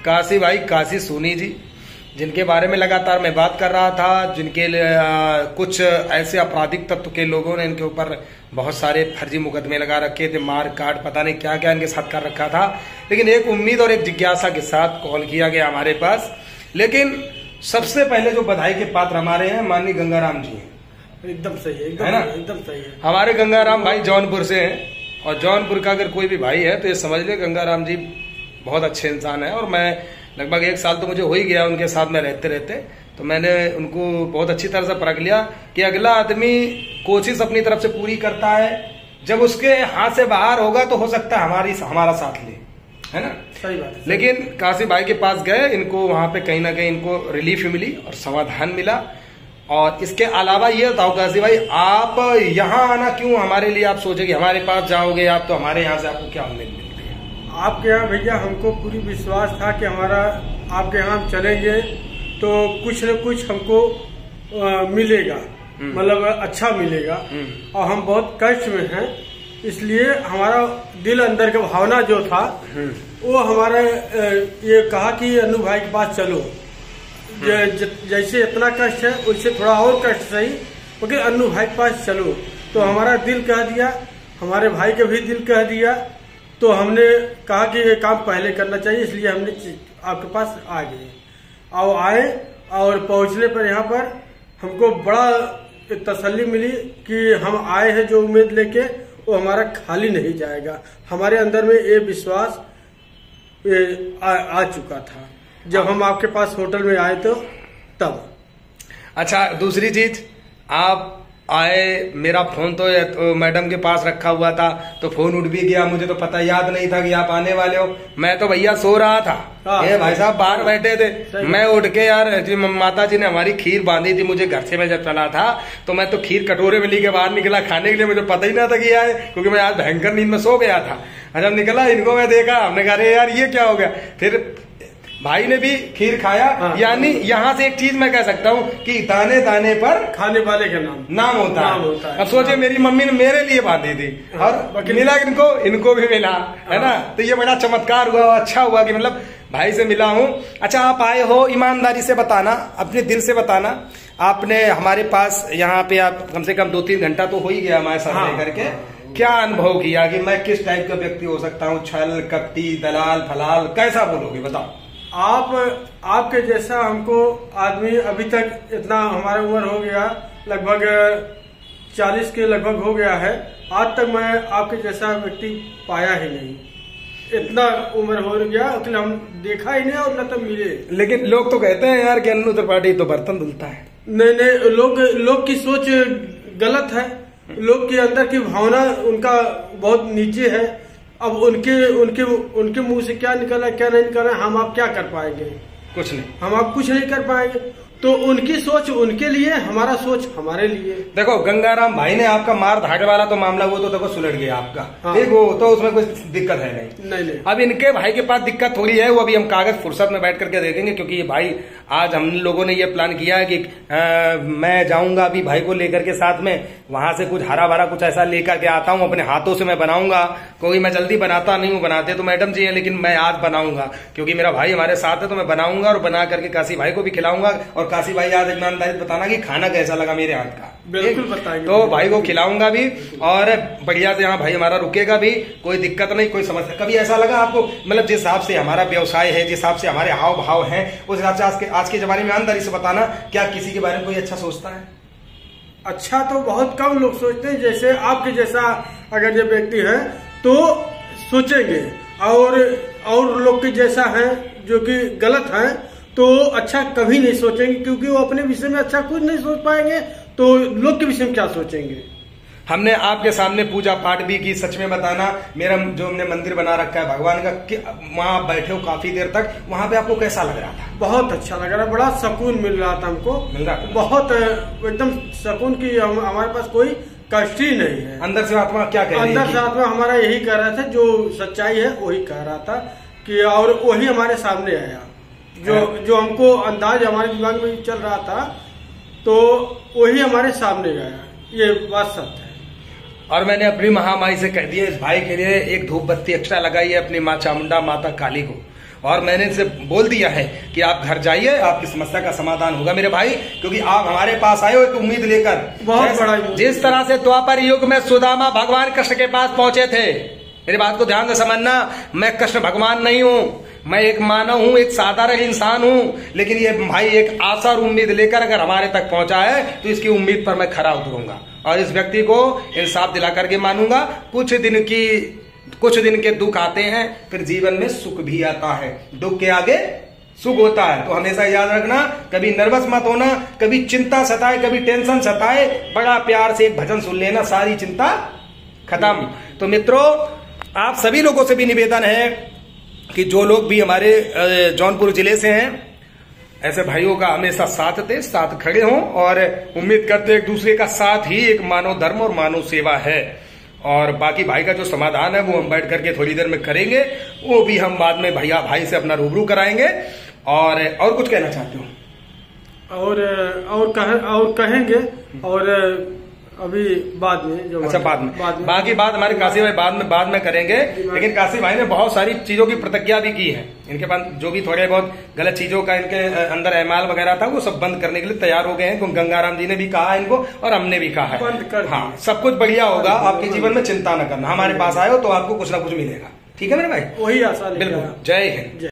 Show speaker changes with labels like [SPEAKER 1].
[SPEAKER 1] काशी भाई, काशी सोनी जी, जिनके बारे में लगातार मैं बात कर रहा था, जिनके कुछ ऐसे आपराधिक तत्व के लोगों ने इनके ऊपर बहुत सारे फर्जी मुकदमे लगा रखे थे, मार काट, पता नहीं क्या क्या इनके साथ कर रखा था। लेकिन एक उम्मीद और एक जिज्ञासा के साथ कॉल किया गया हमारे पास। लेकिन सबसे पहले जो बधाई के पात्र हमारे हैं माननीय गंगाराम जी हैं।
[SPEAKER 2] एकदम सही है,
[SPEAKER 1] है ना?
[SPEAKER 2] एकदम सही है।
[SPEAKER 1] हमारे गंगाराम भाई जौनपुर से हैं, और जौनपुर का अगर कोई भी भाई है तो ये समझ ले गंगाराम जी बहुत अच्छे इंसान है। और मैं लगभग 1 साल तो मुझे हो ही गया उनके साथ में रहते रहते, तो मैंने उनको बहुत अच्छी तरह से परख लिया कि अगला आदमी कोशिश अपनी तरफ से पूरी करता है, जब उसके हाथ से बाहर होगा तो हो सकता है हमारा साथ ले, है ना?
[SPEAKER 2] सही बात है।
[SPEAKER 1] लेकिन काशी भाई के पास गए, इनको वहां पे कहीं ना कहीं इनको रिलीफ मिली और समाधान मिला। और इसके अलावा ये बताओ काशी भाई, आप यहाँ आना क्यों हमारे लिए आप सोचे कि हमारे पास जाओगे आप, तो हमारे यहाँ से आपको क्या उम्मीद मिलती है?
[SPEAKER 2] आपके यहाँ भैया हमको पूरी विश्वास था कि हमारा आपके यहाँ हम चलेंगे तो कुछ न कुछ हमको मिलेगा, मतलब अच्छा मिलेगा। और हम बहुत कष्ट में हैं, इसलिए हमारा दिल अंदर का भावना जो था वो हमारा ये कहा कि अनु भाई के पास चलो। जैसे इतना कष्ट है उससे थोड़ा और कष्ट सही, क्योंकि अनु भाई के पास चलो। तो हमारा दिल कह दिया, हमारे भाई का भी दिल कह दिया, तो हमने कहा कि ये काम पहले करना चाहिए, इसलिए हमने आपके पास आ गए। और आए और पहुंचने पर यहाँ पर हमको बड़ा तसल्ली मिली कि हम आए हैं जो उम्मीद लेके, वो हमारा खाली नहीं जाएगा। हमारे अंदर में ये विश्वास आ चुका था जब हम आपके पास होटल में आए तो तब।
[SPEAKER 1] अच्छा, दूसरी चीज, आप आए, मेरा फोन तो मैडम के पास रखा हुआ था, तो फोन उठ भी गया, मुझे तो पता याद नहीं था कि आप आने वाले हो। मैं तो भैया सो रहा था, ये भाई साहब बाहर बैठे थे। मैं उठ के यार माता जी ने हमारी खीर बांधी थी, मुझे घर से मैं जब चला था तो मैं तो खीर कटोरे में लेके बाहर निकला खाने के लिए, मुझे पता ही ना था कि आए, क्योंकि मैं आज भयंकर नींद में सो गया था। जब निकला इनको मैं देखा, हमने कहा अरे यार ये क्या हो गया। फिर भाई ने भी खीर खाया। यानी यहाँ से एक चीज मैं कह सकता हूँ कि दाने दाने पर
[SPEAKER 2] खाने वाले का नाम होता है।
[SPEAKER 1] अब सोचे मेरी मम्मी ने मेरे लिए बांधी थी और मिला इनको भी मिला, है ना? तो ये बड़ा चमत्कार हुआ, अच्छा हुआ कि मतलब भाई से मिला हूँ। अच्छा, आप आए हो, ईमानदारी से बताना, अपने दिल से बताना, आपने हमारे पास यहाँ पे आप कम से कम 2-3 घंटा तो हो ही गया हमारे साथ रह करके, क्या अनुभव किया कि मैं किस टाइप का व्यक्ति हो सकता हूँ? छल कपटी दलाल फलाल कैसा बोलोगे, बताओ।
[SPEAKER 2] आपके जैसा हमको आदमी अभी तक इतना हमारा उम्र हो गया, लगभग 40 के लगभग हो गया है, आज तक मैं आपके जैसा व्यक्ति पाया ही नहीं। इतना उम्र हो गया कि हम देखा ही नहीं और न तो मिले।
[SPEAKER 1] लेकिन लोग तो कहते हैं यार कि अनु त्रिपाठी तो बर्तन धुलता है।
[SPEAKER 2] नहीं, लोग की सोच गलत है। लोग के अंदर की भावना उनका बहुत नीचे है। अब उनके मुंह से क्या निकला क्या नहीं निकला, हम आप क्या कर पाएंगे?
[SPEAKER 1] कुछ नहीं,
[SPEAKER 2] हम आप कुछ नहीं कर पाएंगे। तो उनकी सोच उनके लिए, हमारा सोच हमारे लिए।
[SPEAKER 1] देखो, गंगाराम भाई ने आपका मार धागे वाला तो मामला वो तो देखो सुलझ गया आपका, ठीक, वो तो उसमें कोई दिक्कत है नहीं। अब इनके भाई के पास दिक्कत हो रही है, वो अभी हम कागज फुर्सत में बैठ करके देखेंगे, क्योंकि ये भाई आज हम लोगों ने ये प्लान किया है कि मैं जाऊंगा अभी भाई को लेकर के साथ में, वहां से कुछ हरा भरा कुछ ऐसा लेकर के आता हूँ, अपने हाथों से मैं बनाऊंगा। क्योंकि मैं जल्दी बनाता नहीं हूँ, बनाते तो मैडम जी है, लेकिन मैं आज बनाऊंगा क्योंकि मेरा भाई हमारे साथ है, तो मैं बनाऊंगा और बना करके काशी भाई को भी खिलाऊंगा। और काशी भाई आज ईमानदारी बताना कि खाना कैसा लगा मेरे हाथ का,
[SPEAKER 2] बिल्कुल बताएंगे।
[SPEAKER 1] तो भाई को खिलाऊंगा भी और बढ़िया से यहाँ भाई हमारा रुकेगा भी, कोई दिक्कत नहीं, कोई समस्या। कभी ऐसा लगा आपको, मतलब जिस हिसाब से हमारा व्यवसाय है, जिस हिसाब से हमारे हाव भाव है, उस हिसाब से आज के जमाने में ईमानदारी से बताना, क्या किसी के बारे में कोई अच्छा सोचता है?
[SPEAKER 2] अच्छा तो बहुत कम लोग सोचते हैं। जैसे आपके जैसा अगर ये व्यक्ति है तो सोचेंगे, और लोग के जैसा है जो कि गलत है तो अच्छा कभी नहीं सोचेंगे, क्योंकि वो अपने विषय में अच्छा कुछ नहीं सोच पाएंगे, तो लोग के विषय में क्या सोचेंगे।
[SPEAKER 1] हमने आपके सामने पूजा पाठ भी की, सच में बताना, मेरा जो हमने मंदिर बना रखा है भगवान का, वहां बैठे हो काफी देर तक, वहां पे आपको कैसा लग रहा था?
[SPEAKER 2] बहुत अच्छा लग रहा, बड़ा सुकून मिल रहा था हमको,
[SPEAKER 1] मिल रहा था
[SPEAKER 2] बहुत एकदम सुकून की। हमारे पास कोई कष्ट ही नहीं है।
[SPEAKER 1] अंदर से आत्मा क्या कह रही है?
[SPEAKER 2] अंदर से आत्मा हमारा यही कह रहा था, जो सच्चाई है वही कह रहा था कि, और वही हमारे सामने आया, जो हमको अंदाज हमारे दिमाग में चल रहा था, तो वही हमारे सामने आया। ये बात सत्य है।
[SPEAKER 1] और मैंने अपनी महामाई से कह दिया इस भाई के लिए एक धूप बत्ती एक्स्ट्रा लगाई है अपनी माँ चामुंडा माता काली को, और मैंने इनसे बोल दिया है कि आप घर जाइए, आपकी समस्या का समाधान होगा मेरे भाई, क्योंकि आप हमारे पास आए हो एक उम्मीद लेकर।
[SPEAKER 2] बहुत बड़ा
[SPEAKER 1] जिस तरह से द्वापर युग में सुदामा भगवान कृष्ण के पास पहुंचे थे, मेरी बात को ध्यान से समझना, मैं कृष्ण भगवान नहीं हूँ, मैं एक मानव हूँ, एक साधारण इंसान हूँ, लेकिन ये भाई एक आशा और उम्मीद लेकर अगर हमारे तक पहुंचा है तो इसकी उम्मीद पर मैं खरा उतरूंगा और इस व्यक्ति को इंसाफ दिला करके मानूंगा। कुछ दिन के दुख आते हैं, फिर जीवन में सुख भी आता है, दुख के आगे सुख होता है। तो हमेशा याद रखना, कभी नर्वस मत होना, कभी चिंता सताए, कभी टेंशन सताए, बड़ा प्यार से एक भजन सुन लेना, सारी चिंता खत्म। तो मित्रों, आप सभी लोगों से भी निवेदन है कि जो लोग भी हमारे जौनपुर जिले से हैं, ऐसे भाइयों का हमेशा साथ दे, साथ खड़े हों और उम्मीद करते एक दूसरे का साथ ही एक मानव धर्म और मानव सेवा है। और बाकी भाई का जो समाधान है वो हम बैठ करके थोड़ी देर में करेंगे, वो भी हम बाद में भैया भाई से अपना रूबरू कराएंगे। और कुछ कहना चाहते हो?
[SPEAKER 2] और कहेंगे और अभी बाद में जो
[SPEAKER 1] अच्छा बाद में बाकी बात हमारे काशी भाई बाद में करेंगे। लेकिन काशी भाई ने बहुत सारी चीजों की प्रतिज्ञा भी की है, इनके पास जो भी थोड़े बहुत गलत चीजों का इनके अंदर एमाल वगैरह था वो सब बंद करने के लिए तैयार हो गए हैं। गंगाराम जी ने भी कहा इनको और हमने भी कहा है, हाँ सब कुछ बढ़िया होगा, आपके जीवन में चिंता न करना, हमारे पास आए हो तो आपको कुछ ना कुछ मिलेगा। ठीक है मेरे भाई,
[SPEAKER 2] वही आशा।
[SPEAKER 1] बिल्कुल। जय हिंद।